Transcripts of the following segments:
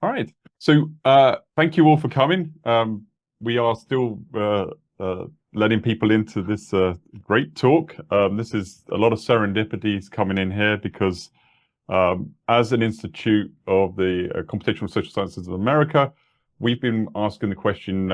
All right. So thank you all for coming. We are still letting people into this great talk. This is a lot of serendipities coming in here because as an institute of the Computational Social Sciences of America, we've been asking the question,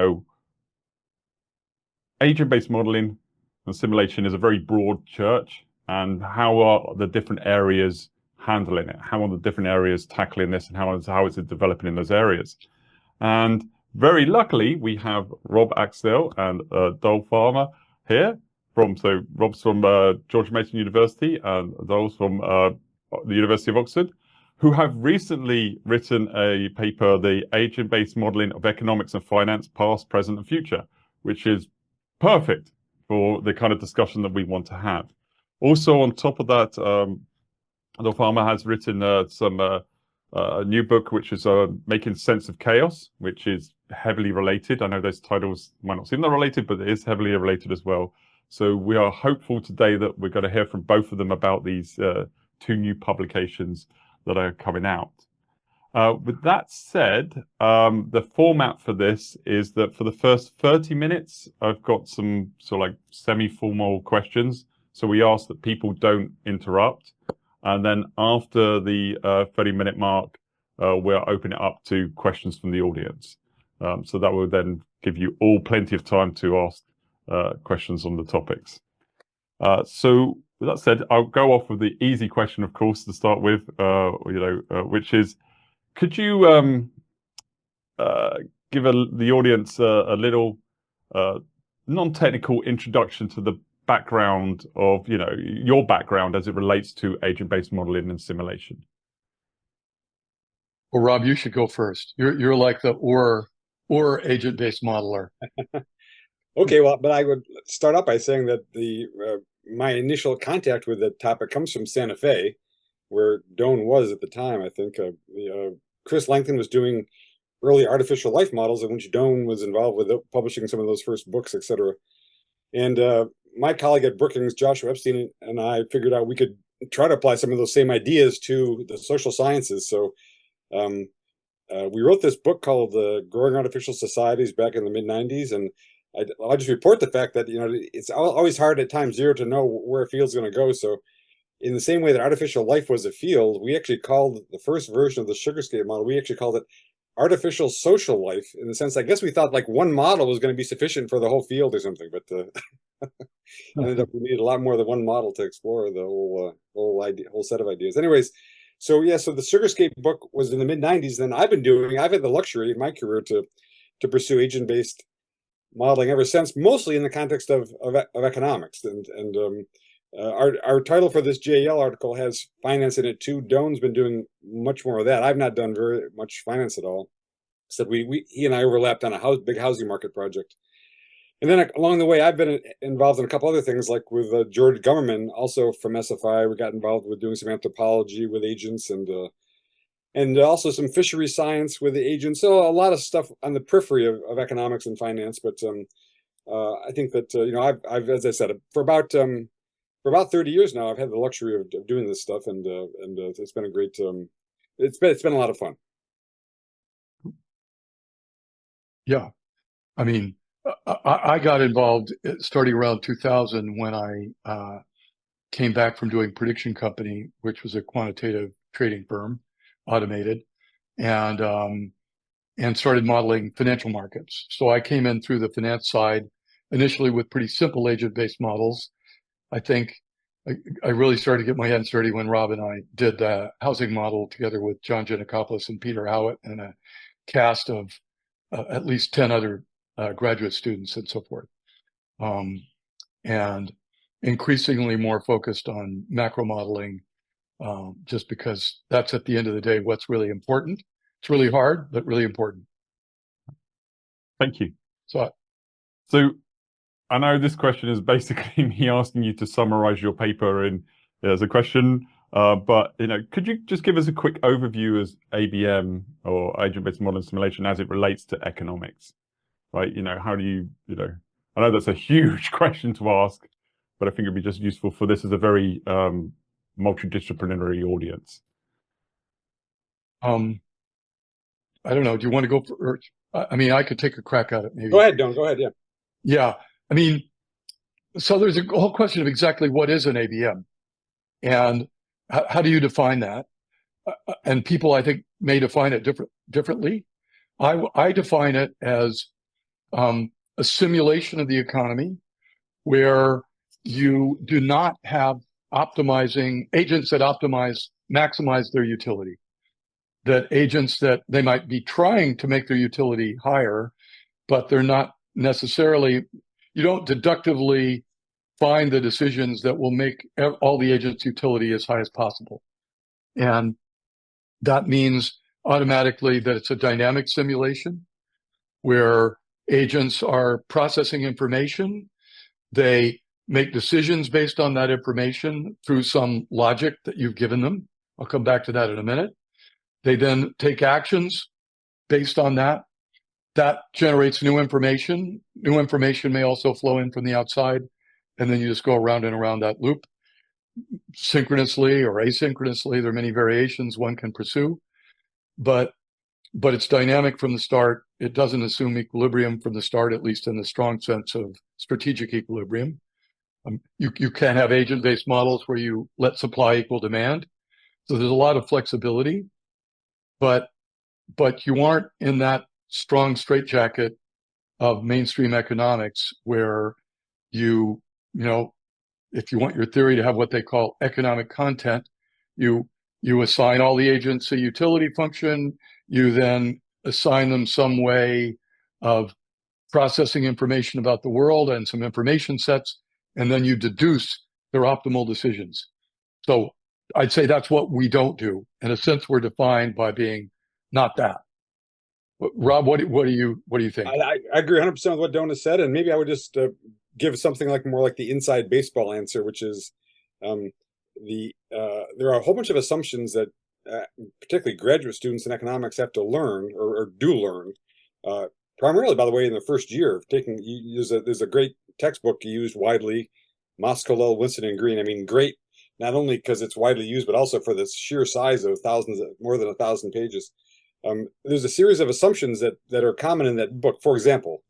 agent-based modeling and simulation is a very broad church, and how are the different areas handling it? How are the different areas tackling this, and how is it developing in those areas? And very luckily, we have Rob Axtell and Doyne Farmer here. Rob's from George Mason University, and Doyle's from the University of Oxford, who have recently written a paper, the Agent-Based Modeling of Economics and Finance, Past, Present, and Future, which is perfect for the kind of discussion that we want to have. Also, on top of that, Doyne Farmer has written a new book, which is Making Sense of Chaos, which is heavily related. I know those titles might not seem that related, but it is heavily related as well. So we are hopeful today that we're going to hear from both of them about these two new publications that are coming out. With that said, the format for this is that for the first 30 minutes, I've got some sort of like semi-formal questions. So we ask that people don't interrupt. And then after the 30-minute mark, we'll open it up to questions from the audience. So that will then give you all plenty of time to ask questions on the topics. So with that said, I'll go off with the easy question, of course, to start with, which is, could you give the audience a little non-technical introduction to the background of, your background as it relates to agent-based modeling and simulation? Well, Rob, you should go first. You're like the or agent-based modeler. Okay, well, but I would start out by saying that the my initial contact with the topic comes from Santa Fe, where Doyne was at the time. I think Chris Langton was doing early artificial life models, in which Doyne was involved with publishing some of those first books, etc. And my colleague at Brookings, Joshua Epstein, and I figured out we could try to apply some of those same ideas to the social sciences. So we wrote this book called Growing Artificial Societies back in the mid-90s, and I'll just report the fact that it's always hard at time zero to know where a field's going to go. So in the same way that artificial life was a field, we actually called the first version of the sugarscape model, we actually called it artificial social life, in the sense, I guess we thought like one model was going to be sufficient for the whole field or something, but ended up we needed a lot more than one model to explore the whole set of ideas. Anyways, so yeah, so the Sugarscape book was in the mid-90s. Then I've had the luxury in my career to pursue agent-based modeling ever since, mostly in the context of economics. And our title for this JEL article has finance in it too. Doyne's been doing much more of that. I've not done very much finance at all. So he and I overlapped on a big housing market project. And then along the way, I've been involved in a couple other things, like with George Gummerman, also from SFI. We got involved with doing some anthropology with agents, and also some fishery science with the agents. So a lot of stuff on the periphery of economics and finance. But I think that I've, as I said, for about 30 years now, I've had the luxury of doing this stuff, and it's been a great it's been a lot of fun. Yeah, I mean, I got involved starting around 2000 when I came back from doing Prediction Company, which was a quantitative trading firm, automated, and started modeling financial markets. So I came in through the finance side initially with pretty simple agent-based models. I think I really started to get my hands dirty when Rob and I did the housing model together with John Giannakopoulos and Peter Howitt and a cast of at least 10 other graduate students and so forth. And increasingly more focused on macro modeling, just because that's at the end of the day what's really important. It's really hard, but really important. Thank you. So I know this question is basically me asking you to summarize your paper as a question, but could you just give us a quick overview as ABM, or agent-based modeling simulation, as it relates to economics, right? How do you, I know that's a huge question to ask, but I think it'd be just useful for this as a very multidisciplinary audience. I don't know. Do you want to go for, I mean, I could take a crack at it maybe. Go ahead, Don. Go ahead. Yeah. Yeah. I mean, so there's a whole question of exactly what is an ABM and how do you define that? And people, I think, may define it differently. I define it as a simulation of the economy where you do not have optimizing agents that maximize their utility. That agents that they might be trying to make their utility higher, but they're not necessarily, you don't deductively find the decisions that will make all the agents' utility as high as possible. And that means automatically that it's a dynamic simulation where agents are processing information. They make decisions based on that information through some logic that you've given them. I'll come back to that in a minute. They then take actions based on that. That generates new information. New information may also flow in from the outside. And then you just go around and around that loop synchronously or asynchronously. There are many variations one can pursue, but it's dynamic from the start. It doesn't assume equilibrium from the start, at least in the strong sense of strategic equilibrium. You can have agent-based models where you let supply equal demand. So there's a lot of flexibility, but you aren't in that strong straitjacket of mainstream economics where you know, if you want your theory to have what they call economic content, you assign all the agents a utility function, you then assign them some way of processing information about the world and some information sets, and then you deduce their optimal decisions. So I'd say that's what we don't do. In a sense, we're defined by being not that. Rob, what do you think? I agree 100% with what Don has said, and maybe I would just give something like more like the inside baseball answer, which is there are a whole bunch of assumptions that particularly graduate students in economics have to learn or do learn. Primarily, by the way, in the first year of taking, there's a great textbook used widely, Moscolel, Winston, and Green. I mean, great not only because it's widely used, but also for the sheer size of more than 1,000 pages. There's a series of assumptions that are common in that book. For example,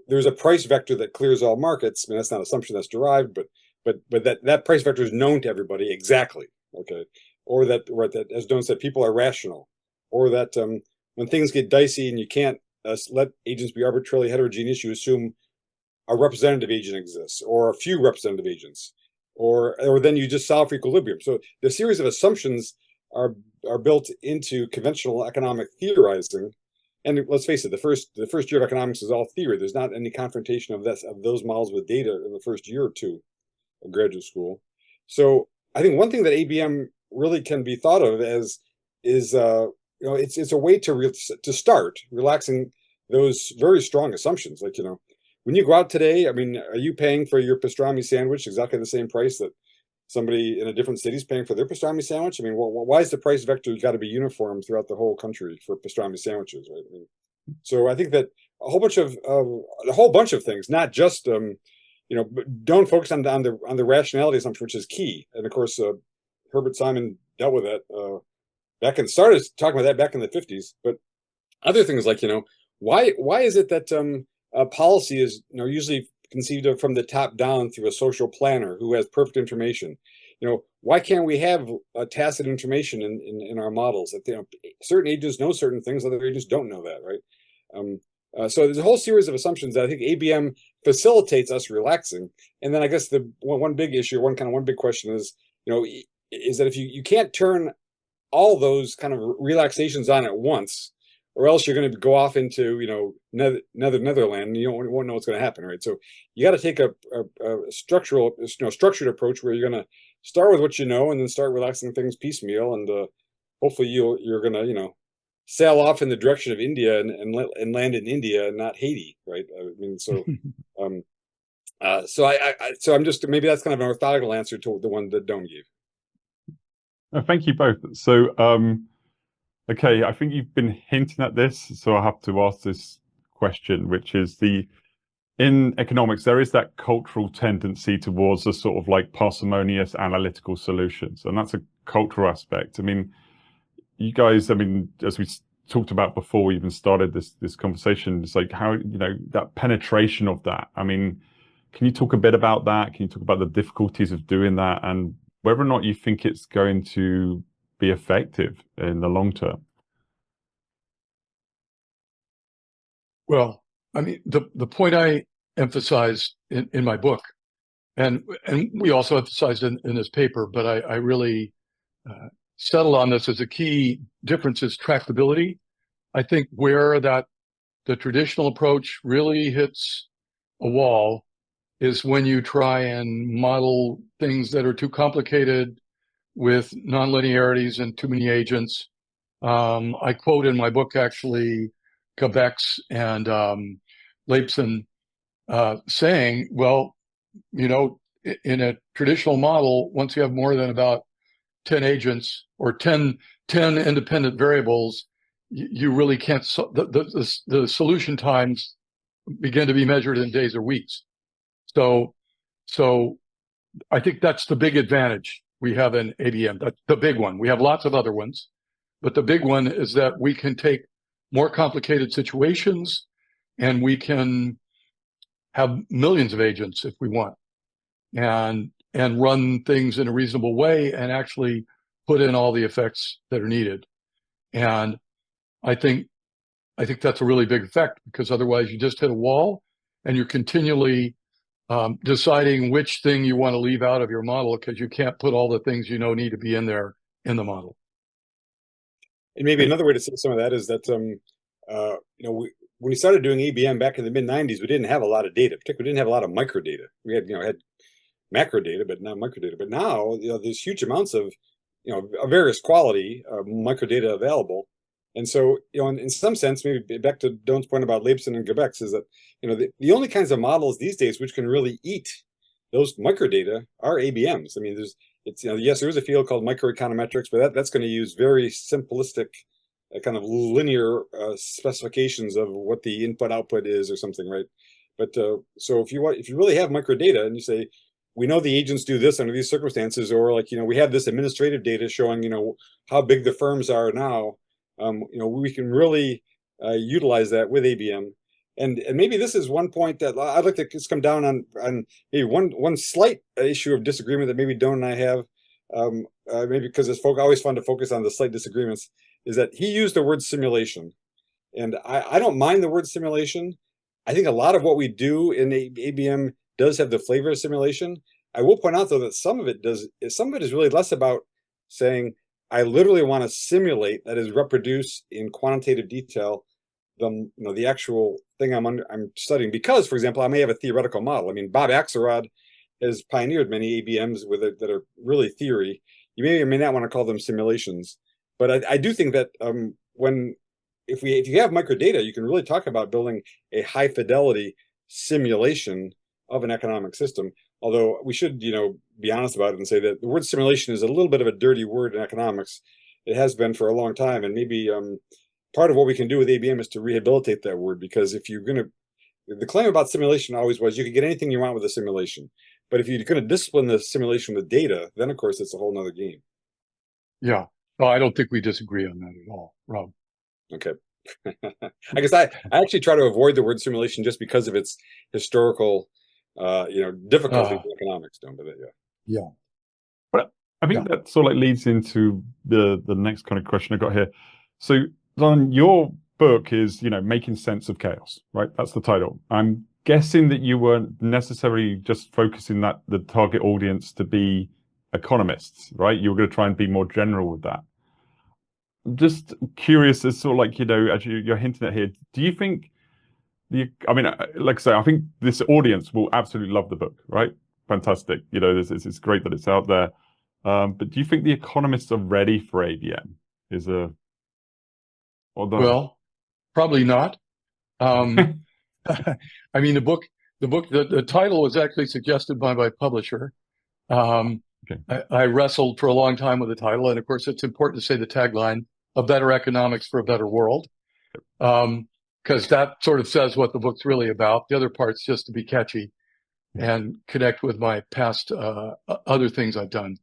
there's a price vector that clears all markets. I mean, that's not an assumption that's derived, but that price vector is known to everybody exactly. Okay, or that, as Don said, people are rational, or that when things get dicey and you can't let agents be arbitrarily heterogeneous, you assume a representative agent exists or a few representative agents, or then you just solve for equilibrium. So the series of assumptions are built into conventional economic theorizing. And let's face it, the first year of economics is all theory. There's not any confrontation of those models with data in the first year or two of graduate school. So I think one thing that ABM really can be thought of as is it's a way to start relaxing those very strong assumptions. Like, when you go out today, I mean, are you paying for your pastrami sandwich exactly the same price that somebody in a different city is paying for their pastrami sandwich? I mean, why is the price vector got to be uniform throughout the whole country for pastrami sandwiches, right? I mean, so I think that a whole bunch of things, not just don't focus on the rationality assumption, which is key. And of course, Herbert Simon dealt with that started talking about that back in the 50s. But other things like why is it that policy is usually conceived of from the top down through a social planner who has perfect information? Why can't we have tacit information in our models that certain agents know certain things, other agents don't know that, right? So there's a whole series of assumptions that I think ABM facilitates us relaxing. And then I guess the one big issue, one big question is that if you can't turn all those kind of relaxations on at once, or else you're going to go off into Netherland, and you won't know what's going to happen, right? So you got to take a structured approach where you're going to start with what you know, and then start relaxing things piecemeal, and hopefully you're going to sail off in the direction of India and land in India and not Haiti, right? I mean, so so I'm just, maybe that's kind of an orthogonal answer to the one that Doyne gave. Thank you both. So, okay, I think you've been hinting at this, so I have to ask this question, which is in economics, there is that cultural tendency towards a sort of like parsimonious analytical solutions, and that's a cultural aspect. I mean, you guys, as we talked about before we even started this conversation. It's like how, that penetration of that. I mean, can you talk a bit about that? Can you talk about the difficulties of doing that and whether or not you think it's going to be effective in the long term? Well, I mean, the point I emphasized in my book, and we also emphasized in this paper, but I really settled on this as a key difference is tractability. I think where the traditional approach really hits a wall is when you try and model things that are too complicated with nonlinearities and too many agents. I quote in my book, actually, Quebec's and Leibson saying, well, in a traditional model, once you have more than about 10 agents or 10 independent variables, you really can't, the solution times begin to be measured in days or weeks. So I think that's the big advantage we have in ABM. That's the big one. We have lots of other ones, but the big one is that we can take more complicated situations and we can have millions of agents if we want and run things in a reasonable way and actually put in all the effects that are needed. And I think that's a really big effect because otherwise you just hit a wall and you're continually deciding which thing you want to leave out of your model because you can't put all the things need to be in there in the model. And maybe another way to say some of that is that when we started doing ABM back in the mid '90s, we didn't have a lot of data. Particularly, we didn't have a lot of micro data. We had macro data, but not micro data. But now there's huge amounts of of various quality micro data available. And so, in some sense, maybe back to Doyne's point about Leibson and Quebec's is that, the only kinds of models these days which can really eat those microdata are ABMs. I mean, yes, there is a field called microeconometrics, but that's going to use very simplistic kind of linear specifications of what the input output is or something, right? But so if you really have microdata and you say, we know the agents do this under these circumstances, or like, we have this administrative data showing, how big the firms are now. We can really utilize that with ABM, and maybe this is one point that I'd like to just come down on maybe one slight issue of disagreement that maybe Doyne and I have, maybe because it's always fun to focus on the slight disagreements, is that he used the word simulation, and I don't mind the word simulation. I think a lot of what we do in ABM does have the flavor of simulation. I will point out though that some of it is really less about saying, I literally want to simulate, that is, reproduce in quantitative detail the actual thing I'm studying. Because, for example, I may have a theoretical model. I mean, Bob Axelrod has pioneered many ABMs that are really theory. You may or may not want to call them simulations, but I do think that if you have microdata, you can really talk about building a high fidelity simulation of an economic system. Although we should, be honest about it and say that the word simulation is a little bit of a dirty word in economics. It has been for a long time, and maybe part of what we can do with ABM is to rehabilitate that word, because if you're the claim about simulation always was you can get anything you want with a simulation, but if you're going to discipline the simulation with data, then of course it's a whole nother game. Yeah, no, I don't think we disagree on that at all, Rob. Okay. I guess I actually try to avoid the word simulation just because of its historical difficulty with economics, don't believe it? Yeah. But I think that sort of leads into the next kind of question I got here. So, Don, your book is, Making Sense of Chaos, right? That's the title. I'm guessing that you weren't necessarily just focusing the target audience to be economists, right? You were going to try and be more general with that. Just curious, as sort of like, as you're hinting at here, do you think like I say, I think this audience will absolutely love the book, right? Fantastic. It's great that it's out there. But do you think the economists are ready for ABM? Well, probably not. I mean, the title was actually suggested by my publisher. Okay. I wrestled for a long time with the title, and of course, it's important to say the tagline: "A better economics for a better world." Because that sort of says what the book's really about. The other part's just to be catchy and connect with my past other things I've done.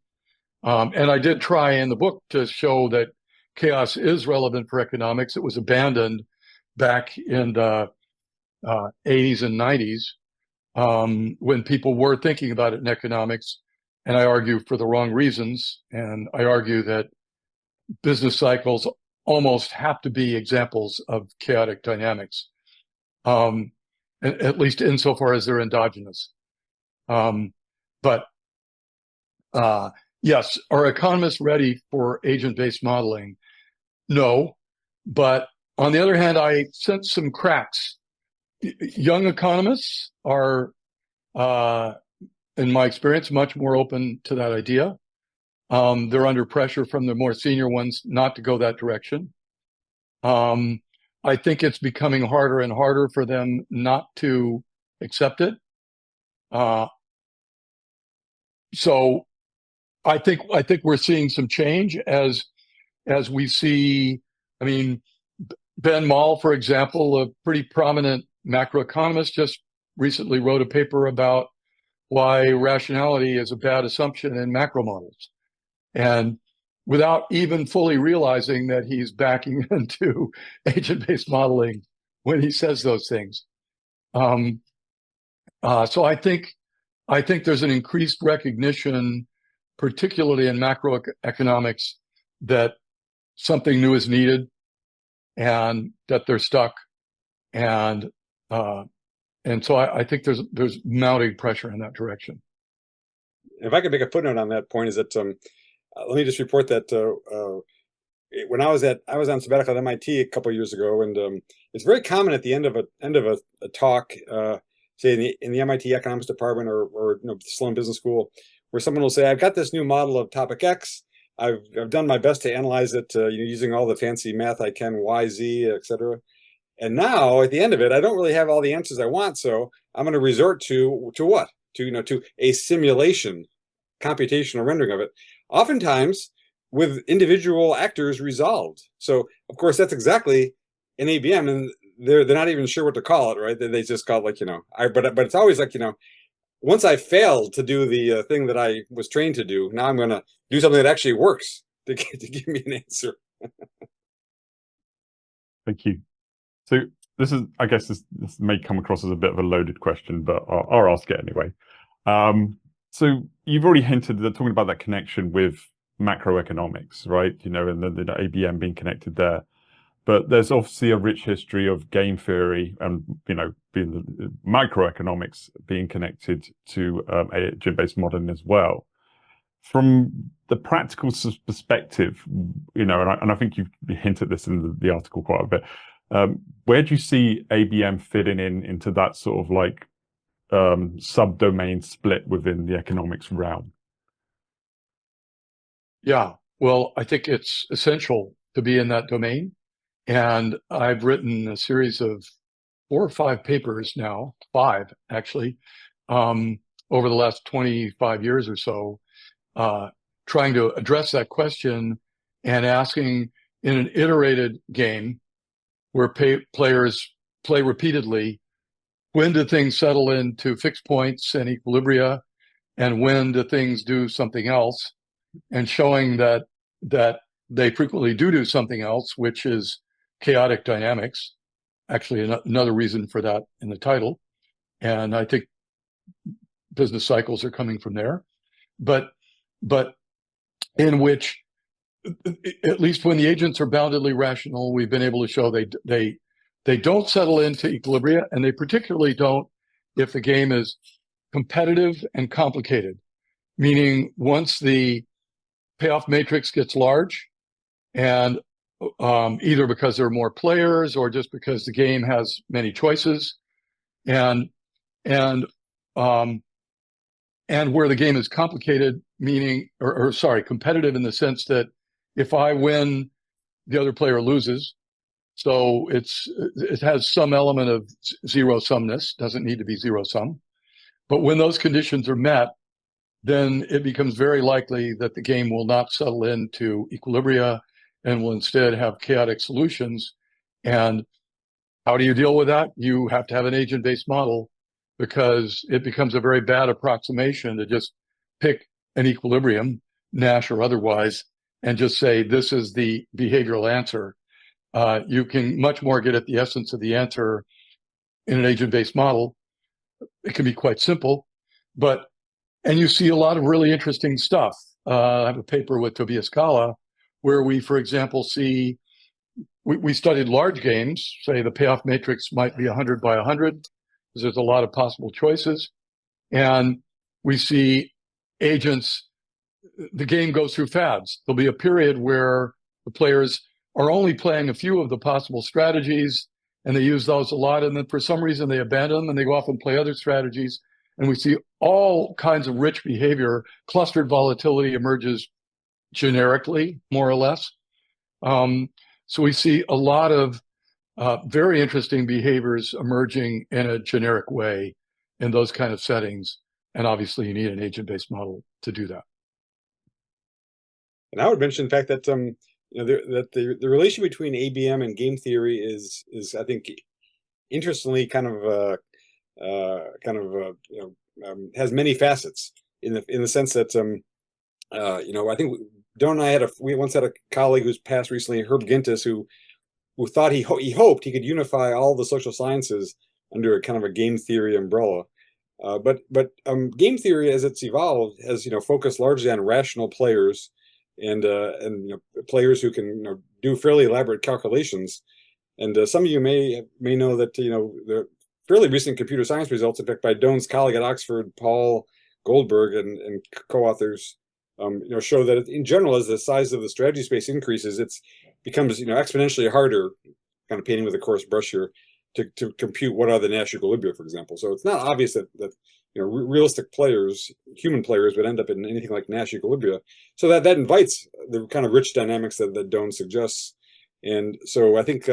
And I did try in the book to show that chaos is relevant for economics. It was abandoned back in the 80s and 90s when people were thinking about it in economics. And I argue for the wrong reasons. And I argue that business cycles almost have to be examples of chaotic dynamics, at least insofar as they're endogenous. But yes, are economists ready for agent-based modeling? No. But on the other hand, I sense some cracks. Young economists are, in my experience, much more open to that idea. They're under pressure from the more senior ones not to go that direction. I think it's becoming harder and harder for them not to accept it. So I think we're seeing some change as we see. I mean, Ben Moll, for example, a pretty prominent macroeconomist, just recently wrote a paper about why rationality is a bad assumption in macro models. And without even fully realizing that he's backing into agent-based modeling when he says those things. So I think there's an increased recognition, particularly in macroeconomics, that something new is needed and that they're stuck. And so I think there's mounting pressure in that direction. If I could make a footnote on that point, is that let me just report that when I was on sabbatical at MIT a couple of years ago, and it's very common at the end of a talk, say in the MIT economics department or Sloan Business School, where someone will say, "I've got this new model of topic X. I've done my best to analyze it, using all the fancy math I can, Y, Z, etc. And now at the end of it, I don't really have all the answers I want, so I'm going to resort to what? To a simulation, computational rendering of it, oftentimes with individual actors resolved. So of course that's exactly an ABM, and they're not even sure what to call it, right? They just call it but it's always like, once I failed to do the thing that I was trained to do, now I'm going to do something that actually works to give me an answer. Thank you. So this is, I guess this may come across as a bit of a loaded question, but I'll ask it anyway. So you've already hinted that talking about that connection with macroeconomics, right? And the ABM being connected there. But there's obviously a rich history of game theory and, being the microeconomics being connected to agent-based modeling as well. From the practical perspective, and I think you've hinted this in the article quite a bit. Where do you see ABM fitting into that sort of like subdomain split within the economics realm? Yeah, well, I think it's essential to be in that domain. And I've written a series of 4 or 5 papers now, 5 actually, over the last 25 years or so, trying to address that question and asking in an iterated game where players play repeatedly, when do things settle into fixed points and equilibria, and when do things do something else, and showing that they frequently do something else, which is chaotic dynamics. Actually, another reason for that in the title. And I think business cycles are coming from there. But in which, at least when the agents are boundedly rational, we've been able to show they don't settle into equilibria, and they particularly don't if the game is competitive and complicated. Meaning once the payoff matrix gets large, and either because there are more players or just because the game has many choices, and where the game is complicated, meaning, competitive in the sense that if I win, the other player loses. So it has some element of zero sumness, doesn't need to be zero sum. But when those conditions are met, then it becomes very likely that the game will not settle into equilibria and will instead have chaotic solutions. And how do you deal with that? You have to have an agent-based model, because it becomes a very bad approximation to just pick an equilibrium, Nash or otherwise, and just say, this is the behavioral answer. You can much more get at the essence of the answer in an agent-based model. It can be quite simple, and you see a lot of really interesting stuff. I have a paper with Tobias Kalla where we, for example, see, we studied large games, say the payoff matrix might be 100 by 100, because there's a lot of possible choices. And we see agents, the game goes through fads. There'll be a period where the players are only playing a few of the possible strategies, and they use those a lot. And then for some reason, they abandon them and they go off and play other strategies. And we see all kinds of rich behavior. Clustered volatility emerges generically, more or less. So we see a lot of very interesting behaviors emerging in a generic way in those kind of settings. And obviously, you need an agent-based model to do that. And I would mention the fact that that the relation between ABM and game theory is I think interestingly has many facets in the sense that I think Doyne and I we once had a colleague who's passed recently, Herb Gintis, who thought he hoped he could unify all the social sciences under a kind of a game theory umbrella. But game theory, as it's evolved, has focused largely on rational players and players who can do fairly elaborate calculations. And some of you may know that the fairly recent computer science results, in fact, by Doyne's colleague at Oxford, Paul Goldberg and co-authors, show that in general, as the size of the strategy space increases, it becomes exponentially harder, kind of painting with a coarse brush here, to compute what are the Nash equilibria, for example. So it's not obvious that realistic players, human players, would end up in anything like Nash equilibria. So that invites the kind of rich dynamics that Doyne suggests. And so I think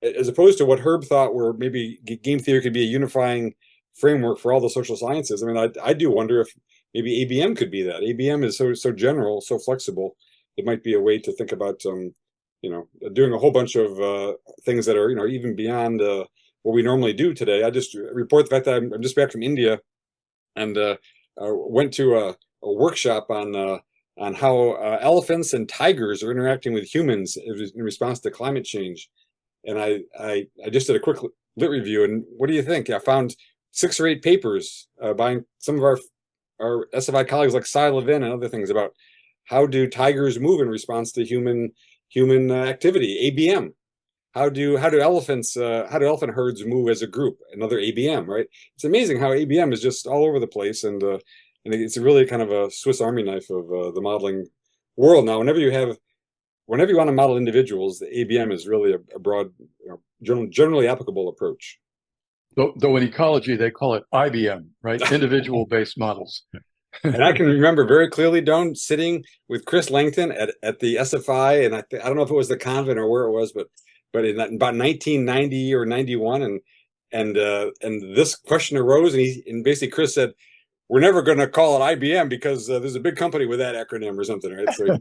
as opposed to what Herb thought, where maybe game theory could be a unifying framework for all the social sciences. I mean, I do wonder if maybe ABM could be that. ABM is so general, so flexible. It might be a way to think about doing a whole bunch of things that are even beyond what we normally do today. I just report the fact that I'm just back from India, and went to a workshop on how elephants and tigers are interacting with humans in response to climate change. And I just did a quick lit review, and what do you think? I found 6 or 8 papers by some of our SFI colleagues like Cy Levin and other things about how do tigers move in response to human activity, ABM. How do elephant herds move as a group? Another ABM, right? It's amazing how ABM is just all over the place, and it's really kind of a Swiss Army knife of the modeling world now. Whenever you want to model individuals, the ABM is really a broad, generally applicable approach. Though in ecology, they call it IBM, right? Individual-based models. And I can remember very clearly, Doyne, sitting with Chris Langton at the SFI, and I don't know if it was the convent or where it was, but in about 1990 or 91, and this question arose, and basically Chris said, "We're never going to call it IBM because there's a big company with that acronym or something," right? So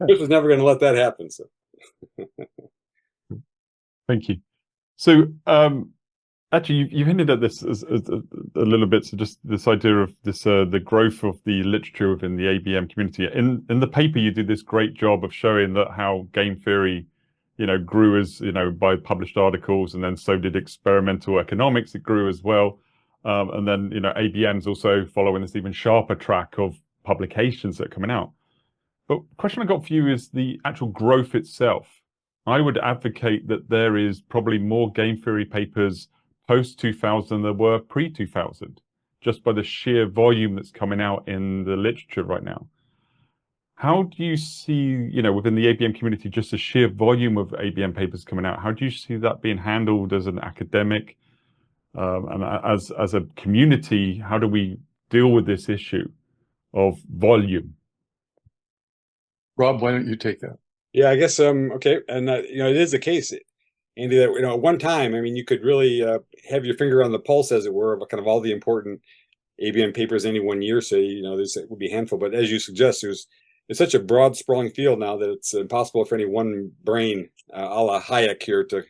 Chris was never going to let that happen. So, thank you. So, actually, you've hinted at this as a little bit. So, just this idea of this the growth of the literature within the ABM community. In the paper, you did this great job of showing that how game theory, grew as by published articles, and then so did experimental economics. It grew as well. And then, ABM's also following this even sharper track of publications that are coming out. But the question I got for you is the actual growth itself. I would advocate that there is probably more game theory papers post-2000 than there were pre-2000, just by the sheer volume that's coming out in the literature right now. How do you see, within the ABM community, just the sheer volume of ABM papers coming out? How do you see that being handled as an academic? And as a community, how do we deal with this issue of volume? Rob, why don't you take that? Yeah, I guess okay, and it is the case, Andy, that at one time, I mean, you could really have your finger on the pulse, as it were, of kind of all the important ABM papers any one year. So there's it would be a handful, but as you suggest, it's such a broad, sprawling field now that it's impossible for any one brain, a la Hayek here, to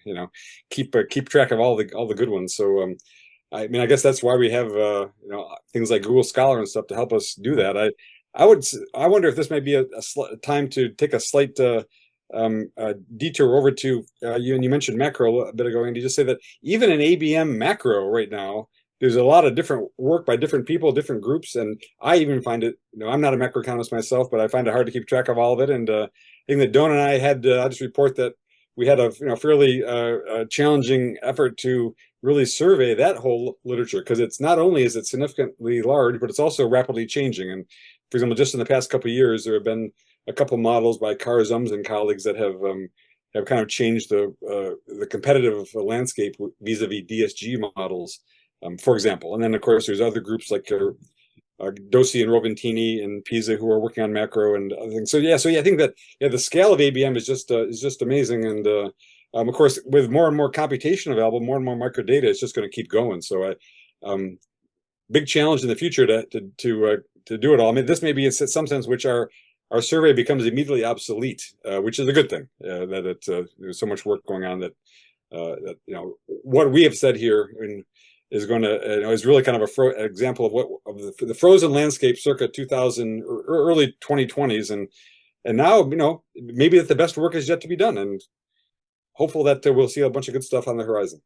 keep track of all the good ones. So I mean, I guess that's why we have things like Google Scholar and stuff to help us do that. I wonder if this may be a time to take a slight detour over to you mentioned macro a bit ago, and you just say that even in ABM macro right now, there's a lot of different work by different people, different groups, and I even find it. I'm not a macroeconomist myself, but I find it hard to keep track of all of it. And I think that Doyne and I had, I'll just report that we had a fairly challenging effort to really survey that whole literature, because it's not only is it significantly large, but it's also rapidly changing. And for example, just in the past couple of years, there have been a couple of models by Carr Zums and colleagues that have kind of changed the competitive landscape vis-a-vis DSG models, for example. And then of course there's other groups like Dossi and Roventini and Pisa who are working on macro and other things. So yeah, I think that the scale of ABM is just amazing, and of course with more and more computation available, more and more micro data, it's just going to keep going. So big challenge in the future to do it all. I mean, this may be in some sense which our survey becomes immediately obsolete, which is a good thing. That there's so much work going on that what we have said here is going to is really kind of an example of the frozen landscape circa 2000 or early 2020s, and now maybe that the best work is yet to be done, and hopeful that we'll see a bunch of good stuff on the horizon.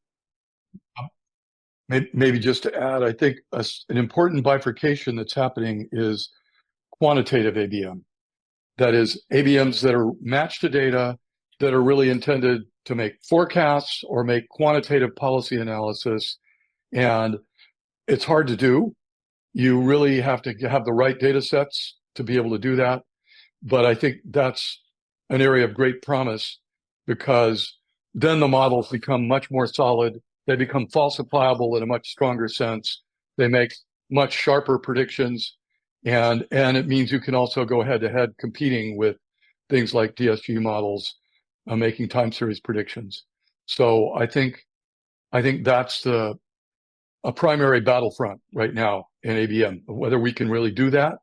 Maybe just to add, I think an important bifurcation that's happening is quantitative ABM. That is ABMs that are matched to data, that are really intended to make forecasts or make quantitative policy analysis. And it's hard to do. You really have to have the right data sets to be able to do that. But I think that's an area of great promise, because then the models become much more solid. They become falsifiable in a much stronger sense. They make much sharper predictions. And it means you can also go head to head competing with things like DSG models, making time series predictions. So I think that's a primary battlefront right now in ABM. Whether we can really do that,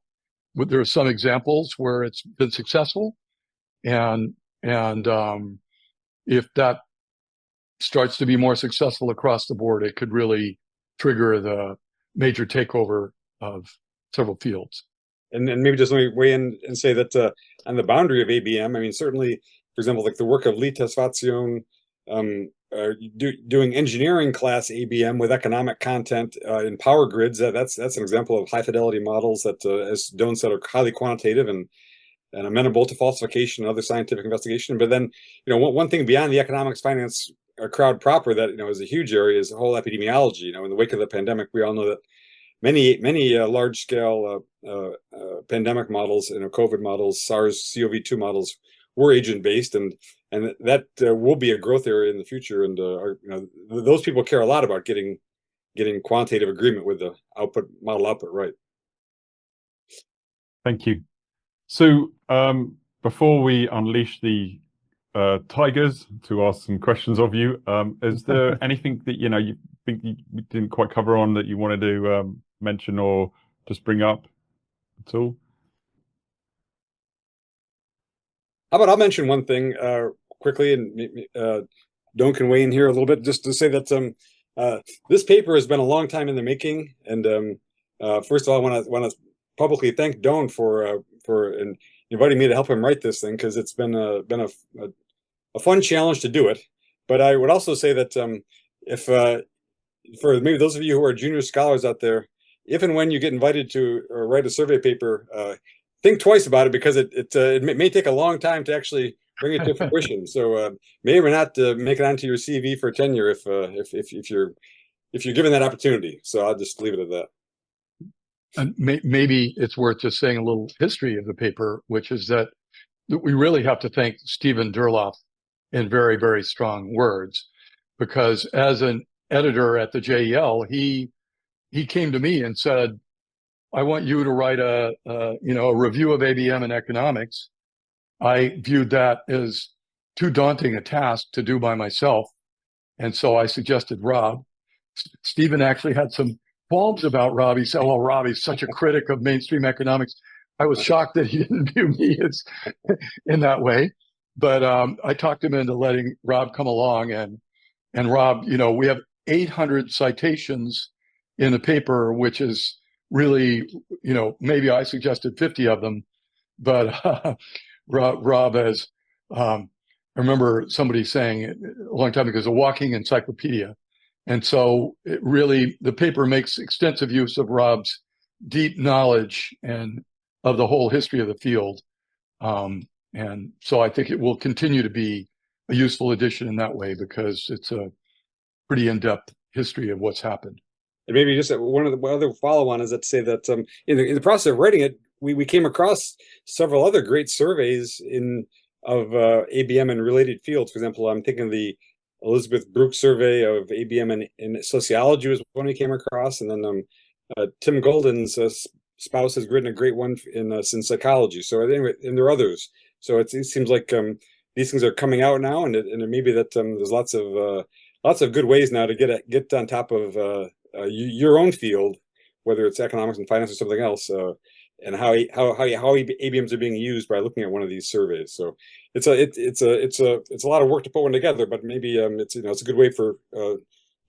there are some examples where it's been successful, and if that starts to be more successful across the board, it could really trigger the major takeover of several fields. And maybe just let me weigh in and say that on the boundary of ABM, I mean, certainly, for example, like the work of Lee Tesfatsion, doing engineering class ABM with economic content in power grids, that's an example of high fidelity models that, as Doyne said, are highly quantitative and amenable to falsification and other scientific investigation. But then, one thing beyond the economics finance crowd proper that is a huge area is the whole epidemiology. In the wake of the pandemic, we all know that many large scale pandemic models, COVID models, SARS-CoV-2 models were agent based, and that will be a growth area in the future. And those people care a lot about getting quantitative agreement with the model output right. Thank you. So before we unleash the tigers to ask some questions of you, is there anything that you think you didn't quite cover on that you wanted to mention or just bring up at all? How about I'll mention one thing quickly, and Doyne can weigh in here a little bit, just to say that this paper has been a long time in the making. And first of all, I want to publicly thank Doyne for inviting me to help him write this thing, because it's been a fun challenge to do it. But I would also say that if for maybe those of you who are junior scholars out there, if and when you get invited to write a survey paper, think twice about it, because it may take a long time to actually bring it to fruition. So may or not make it onto your CV for tenure if you're given that opportunity. So I'll just leave it at that. And maybe it's worth just saying a little history of the paper, which is that we really have to thank Stephen Durloff in very, very strong words, because as an editor at the JEL, he came to me and said, I want you to write a review of ABM and economics. I viewed that as too daunting a task to do by myself. And so I suggested Rob. Stephen actually had some qualms about Rob. He said, well, Rob, he's such a critic of mainstream economics. I was shocked that he didn't view me as in that way. But I talked him into letting Rob come along. And Rob, we have 800 citations in the paper, which is really, maybe I suggested 50 of them, but Rob has, I remember somebody saying a long time ago, it's a walking encyclopedia. And so the paper makes extensive use of Rob's deep knowledge and of the whole history of the field. And so I think it will continue to be a useful edition in that way, because it's a pretty in-depth history of what's happened. And maybe just one of the other follow-on is to say that in the process of writing it, we came across several other great surveys of ABM and related fields. For example, I'm thinking the Elizabeth Brooks survey of ABM in sociology was one we came across, and then Tim Golden's spouse has written a great one in psychology. So anyway, and there are others. So it seems like these things are coming out now, and it may be that there's lots of good ways now to get on top of your own field, whether it's economics and finance or something else, and how ABMs are being used by looking at one of these surveys. So it's a lot of work to put one together, but maybe it's a good way for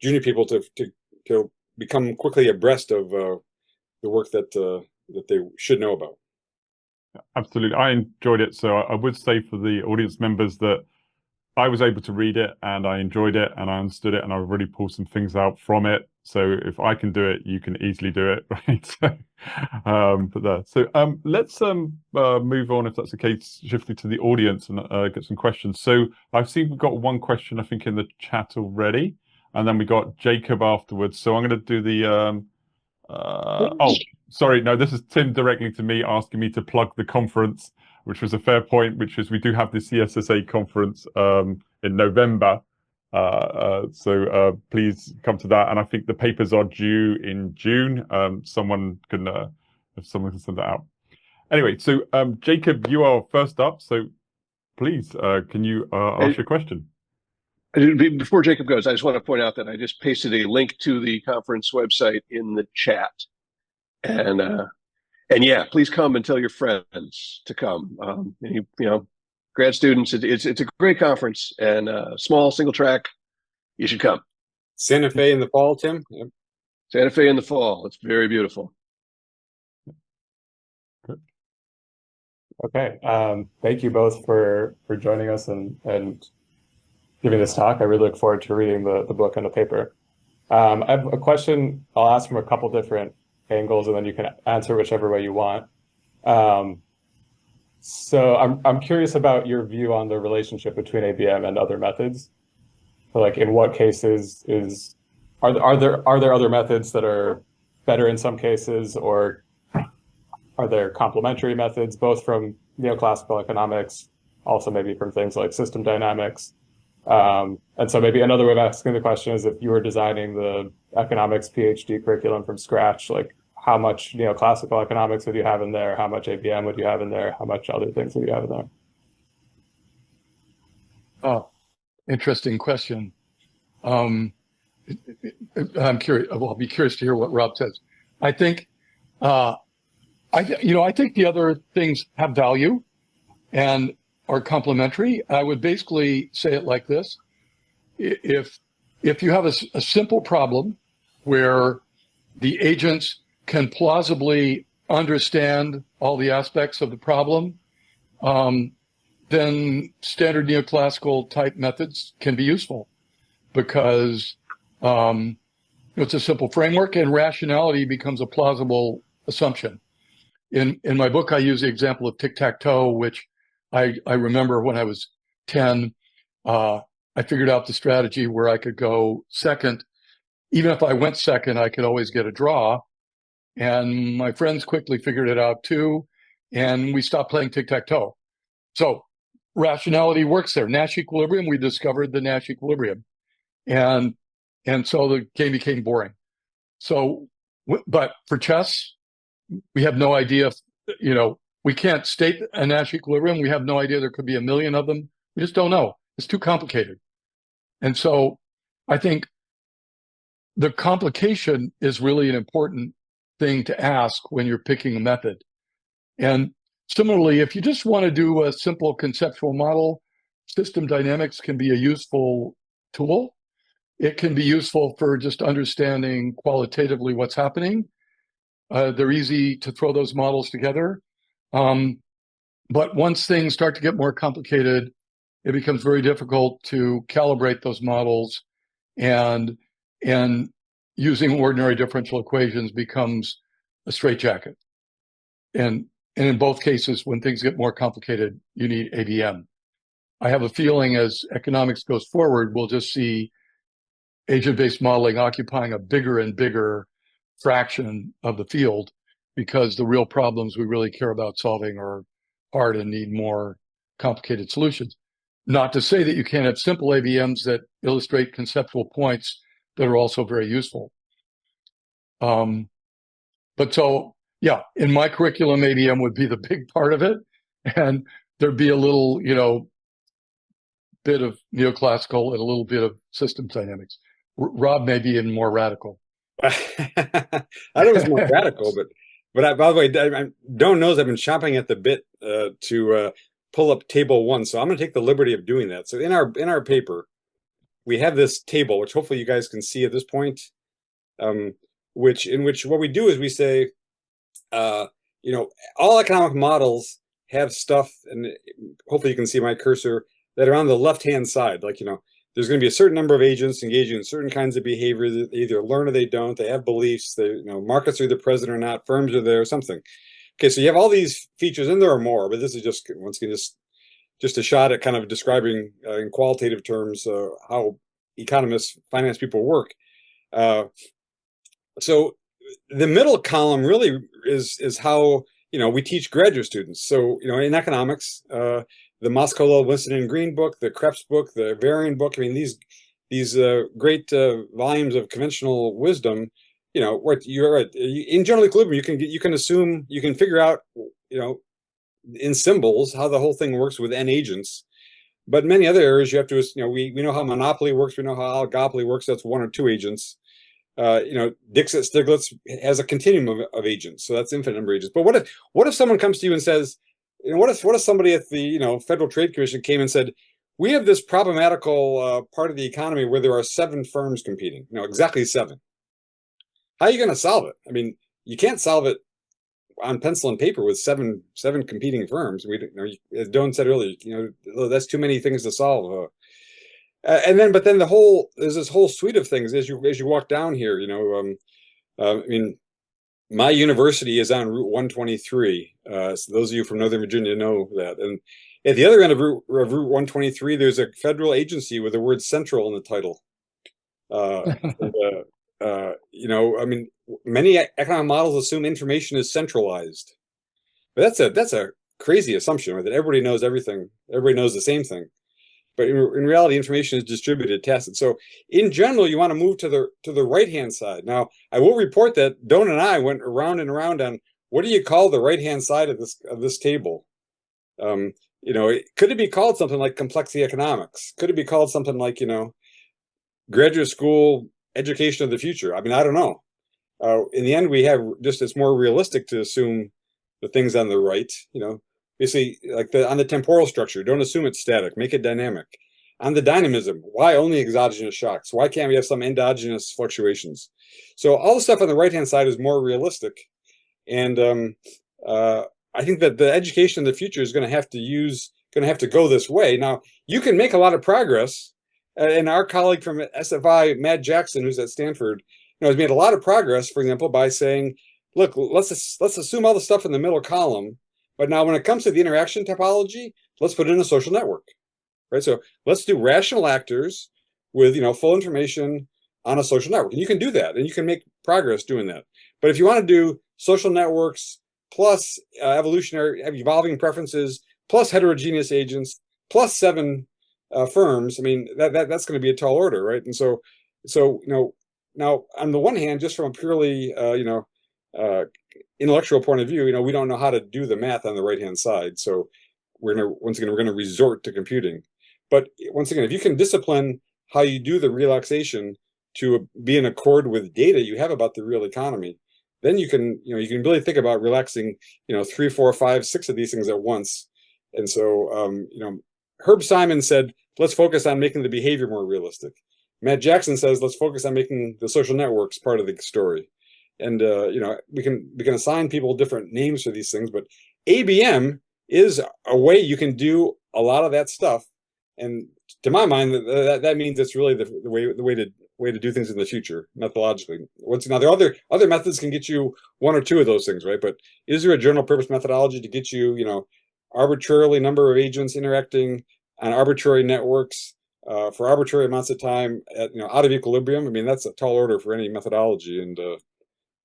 junior people to become quickly abreast of the work that they should know about. Absolutely, I enjoyed it. So I would say for the audience members that I was able to read it and I enjoyed it and I understood it and I really pulled some things out from it. So if I can do it, you can easily do it, right? So let's move on, if that's the case, shifting to the audience and get some questions. So I've seen we've got one question, I think, in the chat already, and then we got Jacob afterwards. So I'm going to do the oh, sorry, no, this is Tim directly to me asking me to plug the conference, which was a fair point, which is we do have the CSSSA conference in November. So please come to that. And I think the papers are due in June. Someone can send that out. Anyway, so Jacob, you are first up. So please, can you ask your question? Before Jacob goes, I just want to point out that I just pasted a link to the conference website in the chat. And yeah, please come and tell your friends to come. Grad students, it's a great conference, and small single track. You should come. Santa Fe in the fall, Tim. Yep. Santa Fe in the fall. It's very beautiful. Good. Okay. Thank you both for joining us and giving this talk. I really look forward to reading the book and the paper. I have a question I'll ask from a couple different angles, and then you can answer whichever way you want. So I'm curious about your view on the relationship between ABM and other methods. So like, in what cases are there other methods that are better in some cases, or are there complementary methods, both from neoclassical economics, also maybe from things like system dynamics? And so maybe another way of asking the question is, if you were designing the economics PhD curriculum from scratch, like, how much neoclassical economics would you have in there? How much ABM would you have in there? How much other things would you have in there? Oh, interesting question. I'm curious. Well, I'll be curious to hear what Rob says. I think, I think the other things have value and are complementary. I would basically say it like this: if you have a simple problem where the agents can plausibly understand all the aspects of the problem, then standard neoclassical type methods can be useful, because it's a simple framework and rationality becomes a plausible assumption. In my book, I use the example of tic-tac-toe, which I remember when I was 10, I figured out the strategy where I could go second. Even if I went second, I could always get a draw. And my friends quickly figured it out too, and we stopped playing tic-tac-toe. So rationality works there. Nash equilibrium, we discovered the Nash equilibrium. And so the game became boring. So, but for chess, we have no idea, we can't state a Nash equilibrium. We have no idea. There could be a million of them. We just don't know. It's too complicated. And so I think the complication is really an important thing to ask when you're picking a method. And similarly, if you just want to do a simple conceptual model, system dynamics can be a useful tool. It can be useful for just understanding qualitatively what's happening. They're easy to throw those models together. But once things start to get more complicated, it becomes very difficult to calibrate those models, and using ordinary differential equations becomes a straitjacket. And in both cases, when things get more complicated, you need ABM. I have a feeling as economics goes forward, we'll just see agent-based modeling occupying a bigger and bigger fraction of the field, because the real problems we really care about solving are hard and need more complicated solutions. Not to say that you can't have simple ABMs that illustrate conceptual points that are also very useful. But so, yeah, in my curriculum, ABM would be the big part of it. And there'd be a little, bit of neoclassical and a little bit of systems dynamics. Rob may be even more radical. I don't know if it's more radical, but by the way, Doyne knows I've been chomping at the bit to pull up table 1. So I'm going to take the liberty of doing that. So in our paper, we have this table, which hopefully you guys can see at this point, in which what we do is we say, all economic models have stuff, and hopefully you can see my cursor, that are on the left-hand side. Like, there's going to be a certain number of agents engaging in certain kinds of behavior. They either learn or they don't. They have beliefs. They, markets are either present or not. Firms are there or something. Okay, so you have all these features, and there are more, but this is just, once again, just a shot at kind of describing in qualitative terms how economists, finance people work. So the middle column really is how we teach graduate students. So in economics, the Moscolo, Winston and Green book, the Krebs book, the Varian book. I mean, these great volumes of conventional wisdom. What you're right. In general equilibrium, you can assume, you can figure out, in symbols how the whole thing works with n agents. But many other areas you have to, we know how monopoly works. We know how oligopoly works. That's 1 or 2 agents. Dixit-Stiglitz has a continuum of agents, so that's infinite number of agents. But what if someone comes to you and says, what if somebody at the Federal Trade Commission came and said, we have this problematical part of the economy where there are 7 firms competing, exactly 7. How are you going to solve it? I mean, you can't solve it on pencil and paper with seven competing firms. As Doyne said earlier, that's too many things to solve. But then there's this whole suite of things as you walk down here. I mean, my university is on Route 123. So those of you from Northern Virginia know that. And at the other end of Route 123, there's a federal agency with the word "central" in the title. I mean, many economic models assume information is centralized, but that's a crazy assumption, right? That everybody knows everything, everybody knows the same thing. But in reality, information is distributed, tacit. So in general, you want to move to the right-hand side. Now, I will report that Doyne and I went around and around on what do you call the right-hand side of this table. Could it be called something like complexity economics? Could it be called something like graduate school education of the future? I mean, I don't know. In the end, we have it's more realistic to assume the things on the right. Basically, like on the temporal structure, don't assume it's static, make it dynamic. On the dynamism, why only exogenous shocks? Why can't we have some endogenous fluctuations? So all the stuff on the right-hand side is more realistic. And I think that the education of the future is going to have to go this way. Now, you can make a lot of progress. And our colleague from SFI, Matt Jackson, who's at Stanford, has made a lot of progress, for example, by saying, look, let's assume all the stuff in the middle column. But now when it comes to the interaction topology, let's put in a social network, right? So let's do rational actors with, full information on a social network. And you can do that, and you can make progress doing that. But if you want to do social networks plus evolving preferences, plus heterogeneous agents, plus 7 firms, I mean, that's going to be a tall order, right? And so now on the one hand, just from a purely, intellectual point of view, we don't know how to do the math on the right-hand side. So we're going to resort to computing. But once again, if you can discipline how you do the relaxation to be in accord with data you have about the real economy, then you can really think about relaxing, 3, 4, 5, 6 of these things at once. And so, Herb Simon said, let's focus on making the behavior more realistic. Matt Jackson says, let's focus on making the social networks part of the story. and we can assign people different names for these things, but ABM is a way you can do a lot of that stuff, and to my mind, that means it's really the way to do things in the future methodologically. Now there are other methods can get you one or two of those things, right? But is there a general purpose methodology to get you arbitrarily number of agents interacting on arbitrary networks for arbitrary amounts of time at out of equilibrium? I mean, that's a tall order for any methodology, and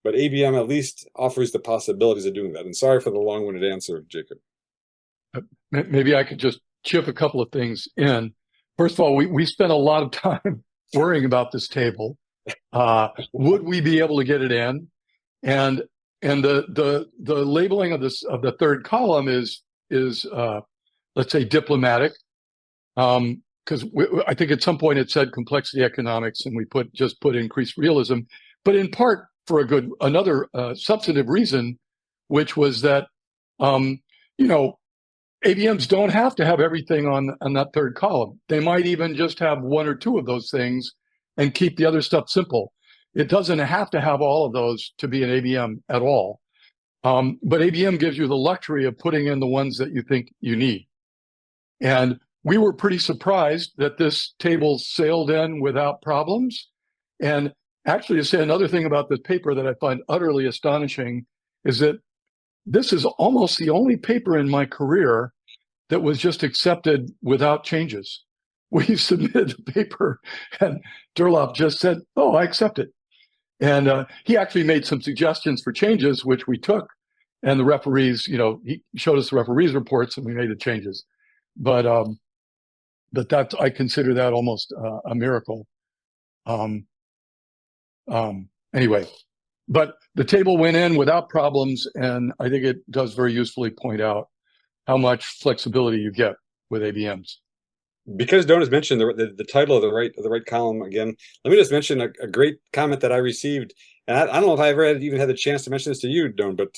but ABM at least offers the possibilities of doing that. And sorry for the long-winded answer, Jacob. Maybe I could just chip a couple of things in. First of all, we spent a lot of time worrying about this table. Would we be able to get it in? And the labeling of the third column is let's say diplomatic, because I think at some point it said complexity economics, and we just put increased realism, but in part for another substantive reason, which was that ABMs don't have to have everything on that third column. They might even just have one or two of those things and keep the other stuff simple. It doesn't have to have all of those to be an ABM at all. But ABM gives you the luxury of putting in the ones that you think you need. And we were pretty surprised that this table sailed in without problems. And actually, to say another thing about this paper that I find utterly astonishing is that this is almost the only paper in my career that was just accepted without changes. We submitted the paper and Durlop just said, "Oh, I accept it." And he actually made some suggestions for changes, which we took. And the referees, he showed us the referees' reports and we made the changes. But I consider that almost a miracle. Anyway, but the table went in without problems, and I think it does very usefully point out how much flexibility you get with ABMs. Because Doyne has mentioned the title of the right column again, let me just mention a great comment that I received, and I don't know if I ever even had the chance to mention this to you, Doyne, but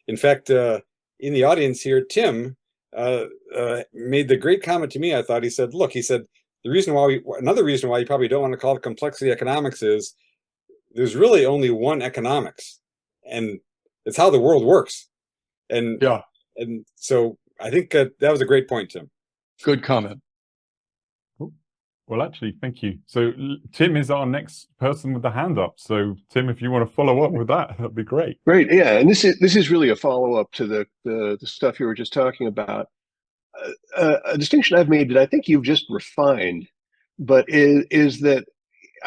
in fact, in the audience here, Tim made the great comment to me. I thought he said, another reason why you probably don't want to call it complexity economics is there's really only one economics, and it's how the world works. And yeah, and so I think that was a great point, Tim. Good comment. Well, actually, thank you. So Tim is our next person with the hand up. So Tim, if you want to follow up with that'd be great. Great, yeah. And this is really a follow up to the stuff you were just talking about. A distinction I've made that I think you've just refined, but is that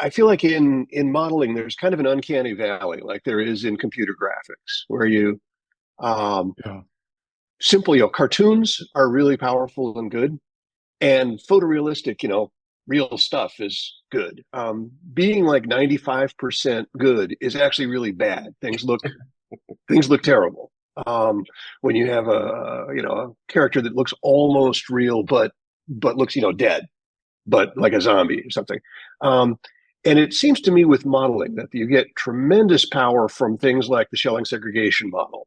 I feel like in modeling there's kind of an uncanny valley, like there is in computer graphics, where you simply cartoons are really powerful and good, and photorealistic, real stuff is good. Being like 95% good is actually really bad. Things look terrible. When you have a character that looks almost real but looks dead, but like a zombie or something. And it seems to me with modeling that you get tremendous power from things like the Schelling segregation model,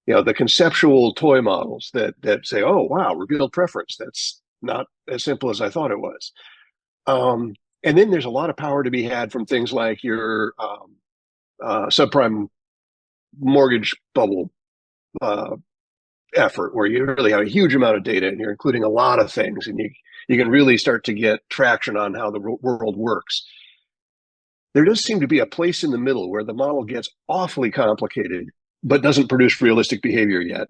the conceptual toy models that say, oh wow, revealed preference. That's not as simple as I thought it was. And then there's a lot of power to be had from things like your subprime mortgage bubble effort, where you really have a huge amount of data and you're including a lot of things, and you can really start to get traction on how the world works. There does seem to be a place in the middle where the model gets awfully complicated, but doesn't produce realistic behavior yet.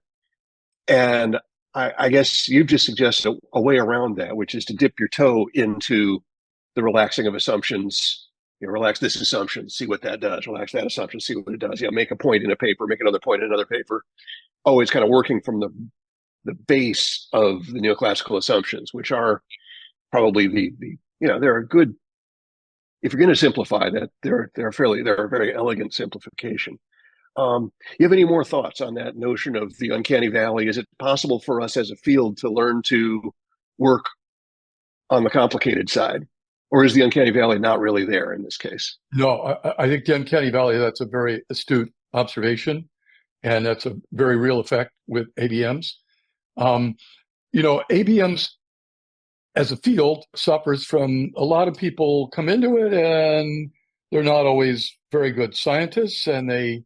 And I guess you've just suggested a way around that, which is to dip your toe into the relaxing of assumptions. Relax this assumption, see what that does. Relax that assumption, see what it does. Make a point in a paper, make another point in another paper. Always kind of working from the base of the neoclassical assumptions, which are probably they're a good, if you're going to simplify that, they're a very elegant simplification. You have any more thoughts on that notion of the uncanny valley? Is it possible for us as a field to learn to work on the complicated side, or is the uncanny valley not really there in this case? No, I think the uncanny valley, that's a very astute observation, and that's a very real effect with ABMs. ABMs as a field suffers from a lot of people come into it and they're not always very good scientists, and they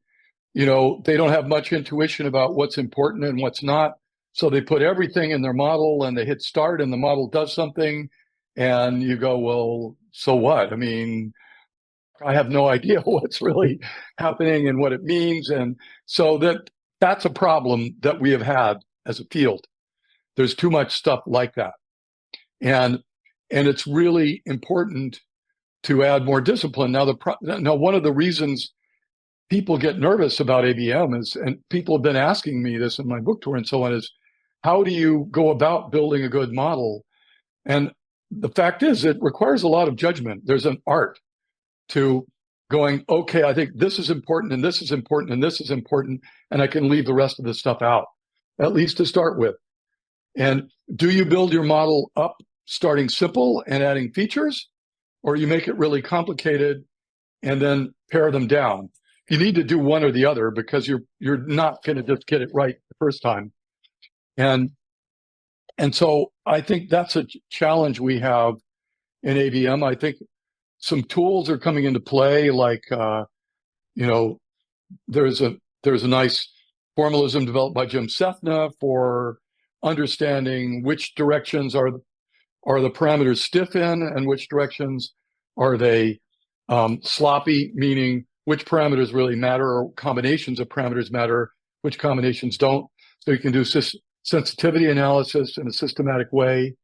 don't have much intuition about what's important and what's not. So they put everything in their model and they hit start and the model does something. And you go, well, so what? I mean, I have no idea what's really happening and what it means. And so that's a problem that we have had as a field. There's too much stuff like that. And it's really important to add more discipline. Now, one of the reasons people get nervous about ABM is, and people have been asking me this in my book tour and so on, is how do you go about building a good model? And the fact is, it requires a lot of judgment. There's an art to going, okay, I think this is important and this is important and this is important, and I can leave the rest of the stuff out, at least to start with. And do you build your model up starting simple and adding features, or you make it really complicated and then pare them down? You need to do one or the other, because you're not going to just get it right the first time. And so I think that's a challenge we have in ABM. I think some tools are coming into play, like there's a nice formalism developed by Jim Sethna for understanding which directions are the parameters stiff in and which directions are they sloppy, meaning which parameters really matter, or combinations of parameters matter, which combinations don't. So you can do sensitivity analysis in a systematic way.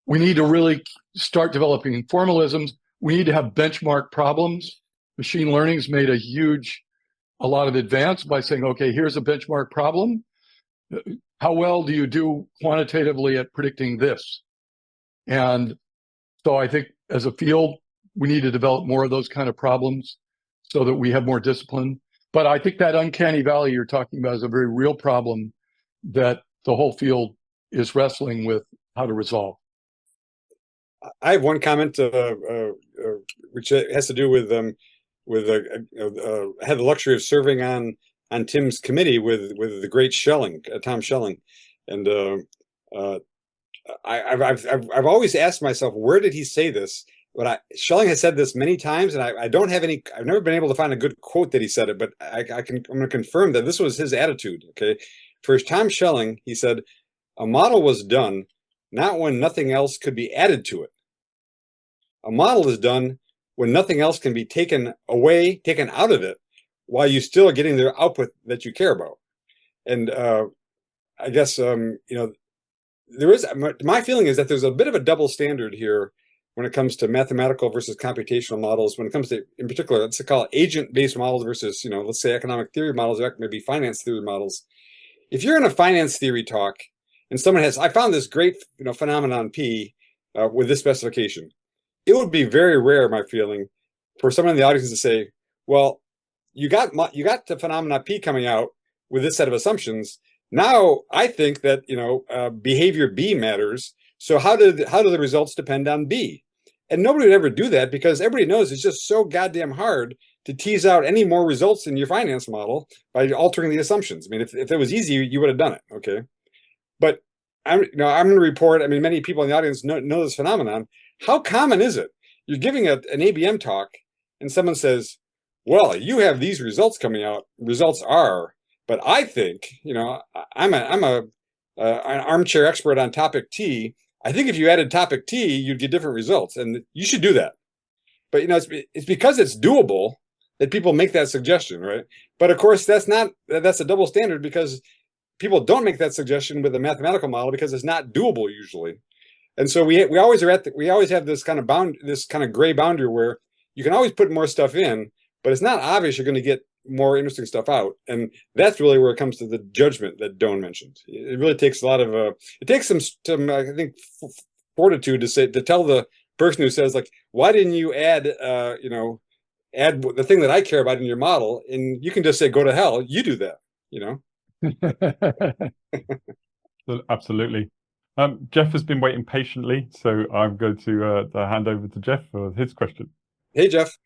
We need to really start developing formalisms. We need to have benchmark problems. Machine learning's made a lot of advance by saying, okay, here's a benchmark problem. How well do you do quantitatively at predicting this? And so I think as a field, we need to develop more of those kind of problems so that we have more discipline. But I think that uncanny valley you're talking about is a very real problem that the whole field is wrestling with how to resolve. I have one comment which has to do with I had the luxury of serving on Tim's committee with the great Schelling, Tom Schelling, and I've always asked myself, where did he say this? But Schelling has said this many times, and I don't have any. I've never been able to find a good quote that he said it, but I'm going to confirm that this was his attitude. Okay, for Tom Schelling, he said, a model was done not when nothing else could be added to it. A model is done when nothing else can be taken out of it, while you still are getting the output that you care about. And I guess there is, my feeling is that there's a bit of a double standard here when it comes to mathematical versus computational models. When it comes to, in particular, let's call it agent-based models versus, let's say economic theory models, or maybe finance theory models. If you're in a finance theory talk and someone I found this great, phenomenon P with this specification, it would be very rare, my feeling, for someone in the audience to say, well, you got the phenomena P coming out with this set of assumptions. Now I think that behavior B matters. So how do the results depend on B? And nobody would ever do that, because everybody knows it's just so goddamn hard to tease out any more results in your finance model by altering the assumptions. I mean, if it was easy, you would have done it. Okay, but I'm going to report. I mean, many people in the audience know this phenomenon. How common is it? You're giving an ABM talk, and someone says, "Well, you have these results coming out. Results are, but I think, I'm an armchair expert on topic T. I think if you added topic T, you'd get different results, and you should do that." But it's because it's doable that people make that suggestion, right? But of course, that's a double standard, because people don't make that suggestion with a mathematical model because it's not doable usually. And so we always have this kind of gray boundary where you can always put more stuff in, but it's not obvious you're going to get more interesting stuff out. And that's really where it comes to the judgment that Doyne mentioned. It really takes a lot of it takes some I think fortitude to tell the person who says, like, why didn't you add add the thing that I care about in your model? And you can just say, go to hell, you do that, Absolutely. Jeff has been waiting patiently, so I'm going to hand over to Jeff for his question. Hey, Jeff.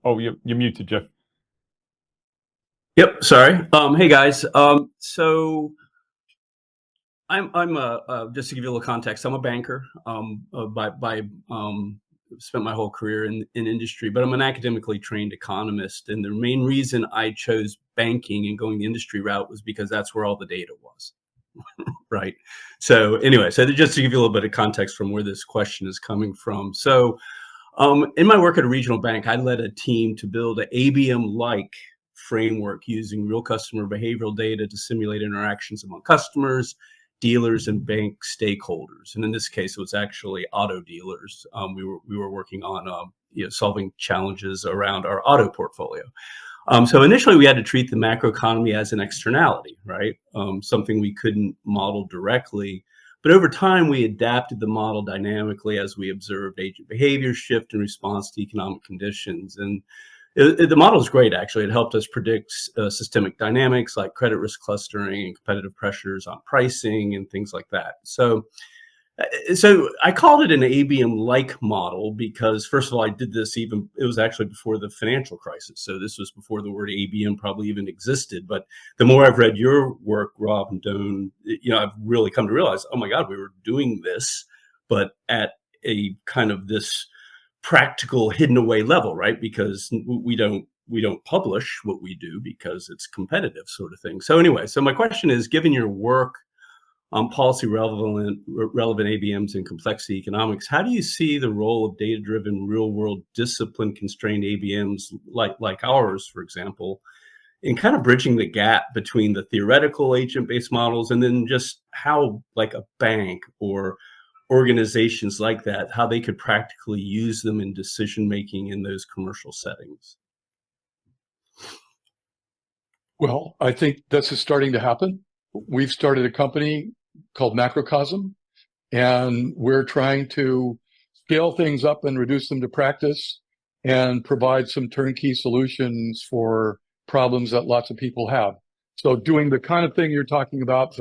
Oh, you're muted, Jeff. Yep, sorry. Hey guys. So I'm just to give you a little context, I'm a banker by spent my whole career in industry, but I'm an academically trained economist. And the main reason I chose banking and going the industry route was because that's where all the data was. Right. So anyway, so just to give you a little bit of context from where this question is coming from. So in my work at a regional bank, I led a team to build an ABM-like framework using real customer behavioral data to simulate interactions among customers, dealers, and bank stakeholders. And in this case, it was actually auto dealers. We were working on solving challenges around our auto portfolio. So initially, we had to treat the macroeconomy as an externality, right? Something we couldn't model directly. But over time, we adapted the model dynamically as we observed agent behavior shift in response to economic conditions. And the model is great, actually. It helped us predict systemic dynamics like credit risk clustering and competitive pressures on pricing and things like that. So I called it an ABM-like model because, first of all, I did this it was actually before the financial crisis. So this was before the word ABM probably even existed. But the more I've read your work, Rob and Doyne, I've really come to realize, oh my God, we were doing this, but at a kind of this practical hidden away level, right? Because we don't publish what we do because it's competitive sort of thing. So anyway, so my question is, given your work on policy relevant ABMs and complexity economics, how do you see the role of data-driven, real-world, discipline-constrained ABMs like ours, for example, in kind of bridging the gap between the theoretical agent-based models and then just how, like a bank or organizations like that, how they could practically use them in decision-making in those commercial settings? Well, I think this is starting to happen. We've started a company called Macrocosm, and we're trying to scale things up and reduce them to practice and provide some turnkey solutions for problems that lots of people have. So doing the kind of thing you're talking about,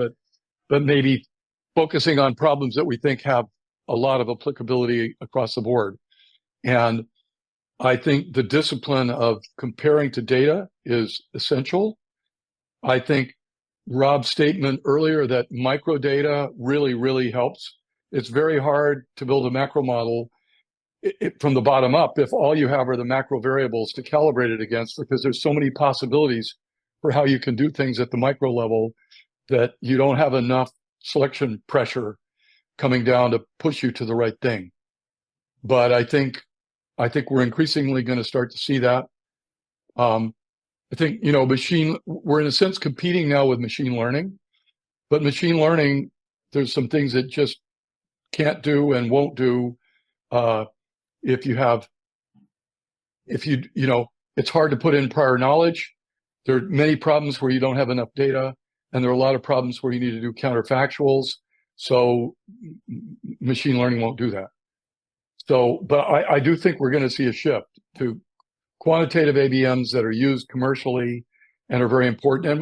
but maybe focusing on problems that we think have a lot of applicability across the board. And I think the discipline of comparing to data is essential. I think Rob's statement earlier that microdata really, really helps. It's very hard to build a macro model from the bottom up if all you have are the macro variables to calibrate it against, because there's so many possibilities for how you can do things at the micro level that you don't have enough selection pressure coming down to push you to the right thing. But I think we're increasingly going to start to see that. I think, we're in a sense competing now with machine learning, but machine learning, there's some things it just can't do and won't do. It's hard to put in prior knowledge. There are many problems where you don't have enough data, and there are a lot of problems where you need to do counterfactuals. So machine learning won't do that. So, but I do think we're going to see a shift to quantitative ABMs that are used commercially and are very important. And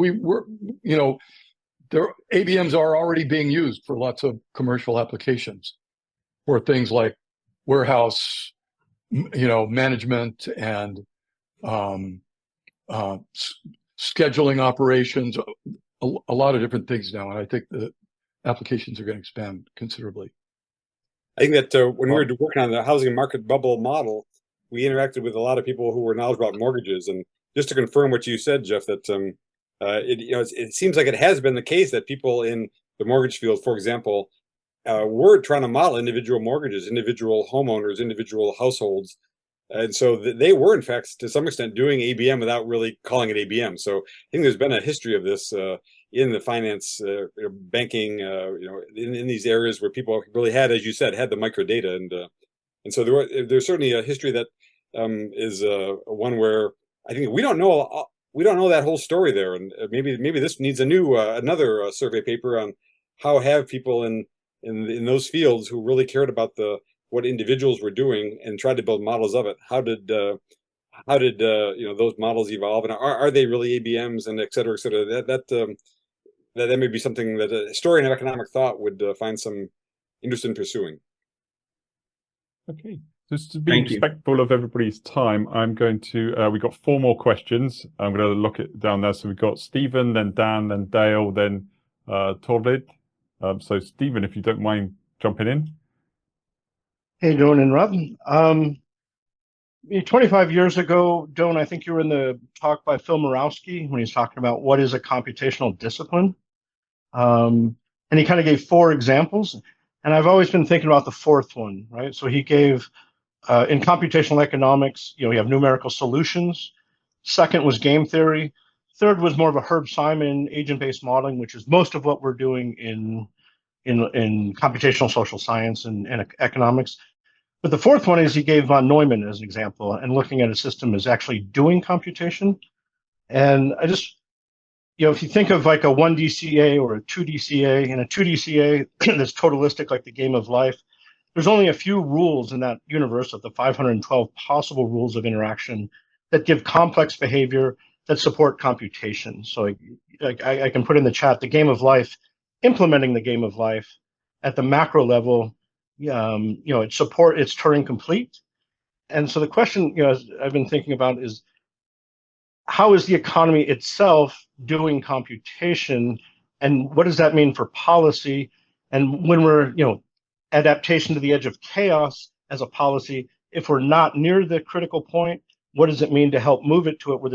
ABMs are already being used for lots of commercial applications for things like warehouse, management and scheduling operations, a lot of different things now. And I think the applications are going to expand considerably. I think that when we were working on the housing market bubble model, we interacted with a lot of people who were knowledgeable about mortgages. And just to confirm what you said, Jeff, that it seems like it has been the case that people in the mortgage field, for example, were trying to model individual mortgages, individual homeowners, individual households. And so they were, in fact, to some extent, doing ABM without really calling it ABM. So I think there's been a history of this in the finance, banking, in these areas where people really had, as you said, had the microdata, and so there's certainly a history that is one where I think we don't know that whole story there, and maybe this needs another survey paper on how have people in those fields who really cared about what individuals were doing and tried to build models of it. How did those models evolve, and are they really ABMs, and et cetera, et cetera? That may be something that a historian of economic thought would find some interest in pursuing. Okay, just to be respectful of everybody's time, I'm going to, we've got 4 more questions. I'm going to look it down there. So we've got Stephen, then Dan, then Dale, then Torvid. So Stephen, if you don't mind jumping in. Hey, Doyne and Rob. 25 years ago, Doyne, I think you were in the talk by Phil Murawski when he's talking about what is a computational discipline. And he kind of gave four examples. And I've always been thinking about the fourth one, right? So he gave, in computational economics, we have numerical solutions. Second was game theory. Third was more of a Herb Simon agent-based modeling, which is most of what we're doing in computational social science and economics. But the fourth one is he gave von Neumann as an example and looking at a system as actually doing computation. And I just, if you think of like a 1D CA or a 2D CA, and a 2D CA that's totalistic like the game of life, there's only a few rules in that universe of the 512 possible rules of interaction that give complex behavior that support computation. So I can put in the chat the game of life, implementing the game of life at the macro level, it's Turing complete. And so the question, I've been thinking about is how is the economy itself doing computation, and what does that mean for policy? And when we're, adaptation to the edge of chaos as a policy, if we're not near the critical point, what does it mean to help move it to it where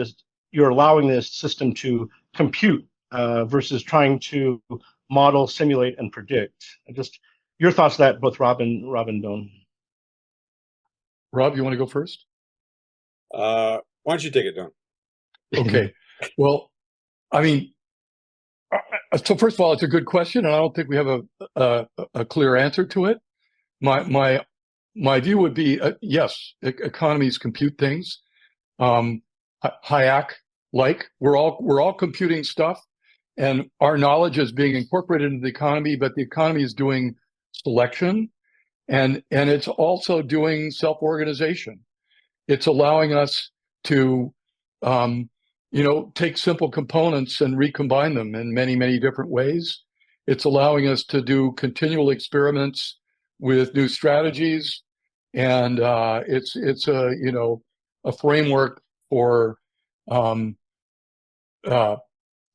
you're allowing this system to compute versus trying to model, simulate, and predict? Your thoughts on that, both Rob and Doyne. Rob, you want to go first? Why don't you take it, Doyne? Okay. Well, I mean, so first of all, it's a good question, and I don't think we have a clear answer to it. My view would be yes, economies compute things. Hayek, we're all computing stuff, and our knowledge is being incorporated into the economy, but the economy is doing selection, and it's also doing self-organization. It's allowing us to take simple components and recombine them in many, many different ways. It's allowing us to do continual experiments with new strategies, and it's a framework for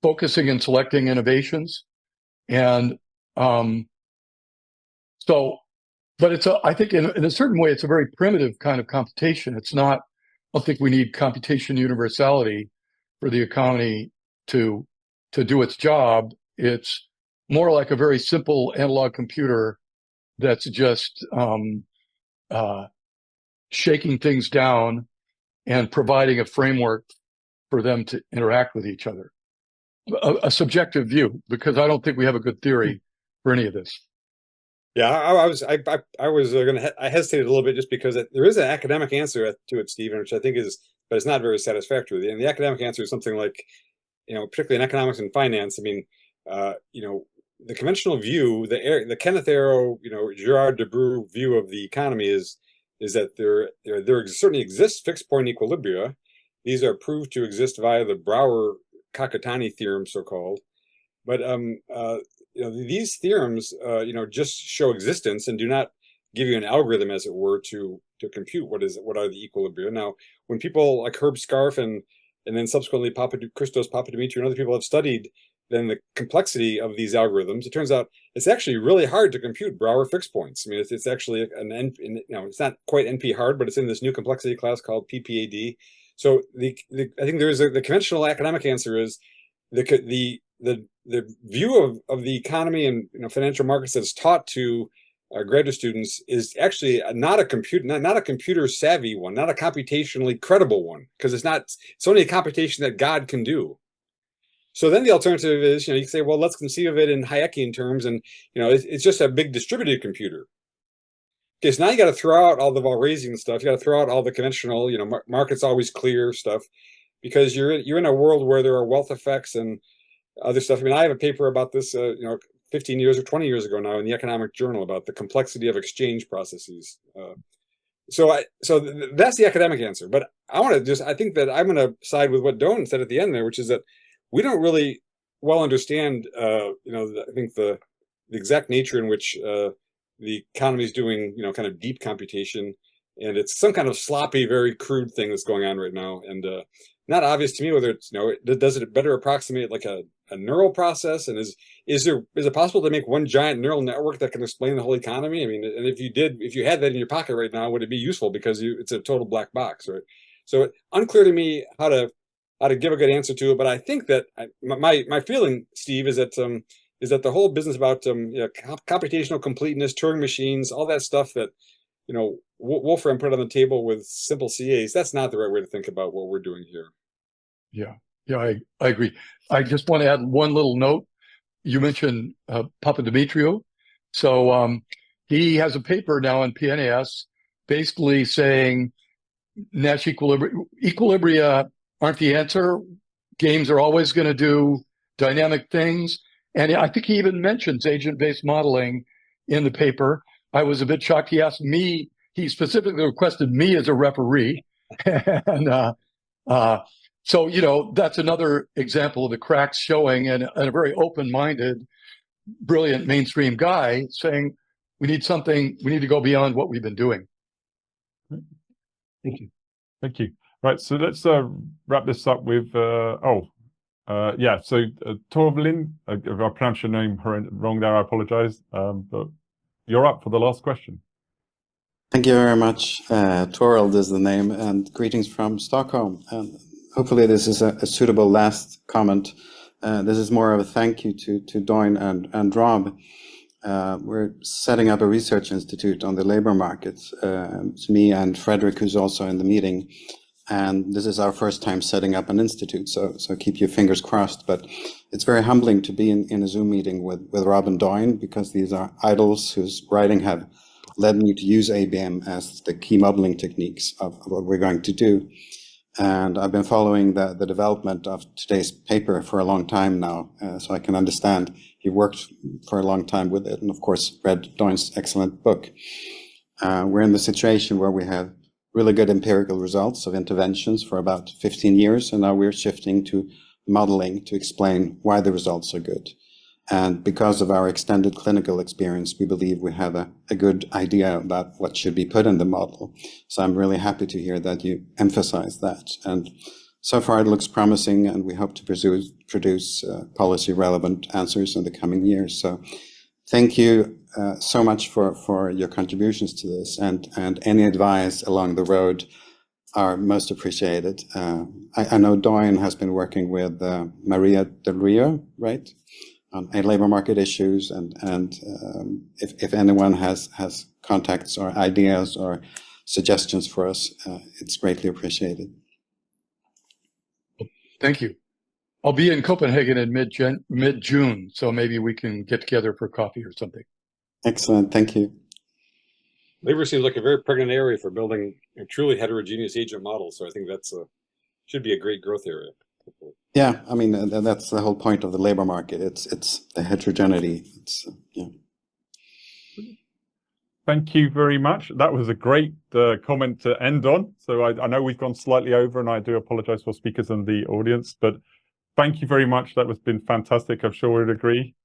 focusing and selecting innovations, and but I think in a certain way, it's a very primitive kind of computation. It's not. I don't think we need computation universality for the economy to do its job. It's more like a very simple analog computer that's just shaking things down and providing a framework for them to interact with each other. A subjective view, because I don't think we have a good theory for any of this. Yeah, I hesitated a little bit just because there is an academic answer to it, Stephen, which I think but it's not very satisfactory. And the academic answer is something like, particularly in economics and finance. I mean, the conventional view, the Kenneth Arrow, Gerard Debreu view of the economy is that there certainly exists fixed point equilibria. These are proved to exist via the Brouwer-Kakutani theorem, so-called. But these theorems, just show existence and do not give you an algorithm, as it were, to compute what are the equilibria. Now, when people like Herb Scarf and then subsequently Christos Papadimitriou and other people have studied then the complexity of these algorithms, it turns out it's actually really hard to compute Brouwer fixed points. I mean, it's actually it's not quite NP hard, but it's in this new complexity class called PPAD. So I think the conventional academic answer is the view of the economy and financial markets that's taught to graduate students is actually not a computer savvy one, not a computationally credible one, because it's only a computation that God can do. So then the alternative is, you can say, well, let's conceive of it in Hayekian terms, and it's just a big distributed computer. Okay, so now you got to throw out all the Walrasian stuff. You got to throw out all the conventional, markets always clear stuff, because you're in a world where there are wealth effects and other stuff. I mean, I have a paper about this, 15 years or 20 years ago now in the Economic Journal about the complexity of exchange processes. So that's the academic answer. But I think that I'm going to side with what Doyne said at the end there, which is that we don't really well understand, I think the exact nature in which the economy is doing, kind of deep computation, and it's some kind of sloppy, very crude thing that's going on right now, and not obvious to me whether it's, does it better approximate like a a neural process? And is it possible to make one giant neural network that can explain the whole economy? I mean, and if you had that in your pocket right now, would it be useful? Because it's a total black box, right? So unclear to me how to give a good answer to it. But I think that my feeling, Steve, is that the whole business about computational completeness, Turing machines, all that stuff that Wolfram put on the table with simple CAs, that's not the right way to think about what we're doing here. Yeah, I agree. I just want to add one little note. You mentioned Papadimitriou. So he has a paper now in PNAS basically saying Nash equilibria aren't the answer. Games are always going to do dynamic things. And I think he even mentions agent-based modeling in the paper. I was a bit shocked. He specifically requested me as a referee. And so, that's another example of the cracks showing, and a very open-minded, brilliant mainstream guy saying, we need to go beyond what we've been doing. Thank you. Thank you. Right, so let's wrap this up with, so Torvlin, if I pronounced your name wrong there, I apologize, but you're up for the last question. Thank you very much. Torvald is the name, and greetings from Stockholm. And hopefully this is a suitable last comment. This is more of a thank you to Doyne and Rob. We're setting up a research institute on the labor markets. It's me and Frederick, who's also in the meeting. And this is our first time setting up an institute, so keep your fingers crossed. But it's very humbling to be in a Zoom meeting with Rob and Doyne, because these are idols whose writing have led me to use ABM as the key modeling techniques of what we're going to do. And I've been following the development of today's paper for a long time now, so I can understand. He worked for a long time with it, and of course read Doyne's excellent book. We're in the situation where we have really good empirical results of interventions for about 15 years, and now we're shifting to modeling to explain why the results are good. And because of our extended clinical experience, we believe we have a good idea about what should be put in the model. So I'm really happy to hear that you emphasize that. And so far it looks promising, and we hope to produce policy relevant answers in the coming years. So thank you so much for your contributions to this, and any advice along the road are most appreciated. I know Doyne has been working with Maria Del Rio, right? On labor market issues, and if anyone has contacts or ideas or suggestions for us, it's greatly appreciated. Thank you. I'll be in Copenhagen in mid-June, so maybe we can get together for coffee or something. Excellent, thank you. Labor seems like a very pregnant area for building a truly heterogeneous agent model, so I think that's should be a great growth area. Hopefully. Yeah, I mean, that's the whole point of the labor market. It's the heterogeneity. Yeah. Thank you very much. That was a great comment to end on. So I know we've gone slightly over, and I do apologize for speakers and the audience, but thank you very much. That has been fantastic. I'm sure we'd agree.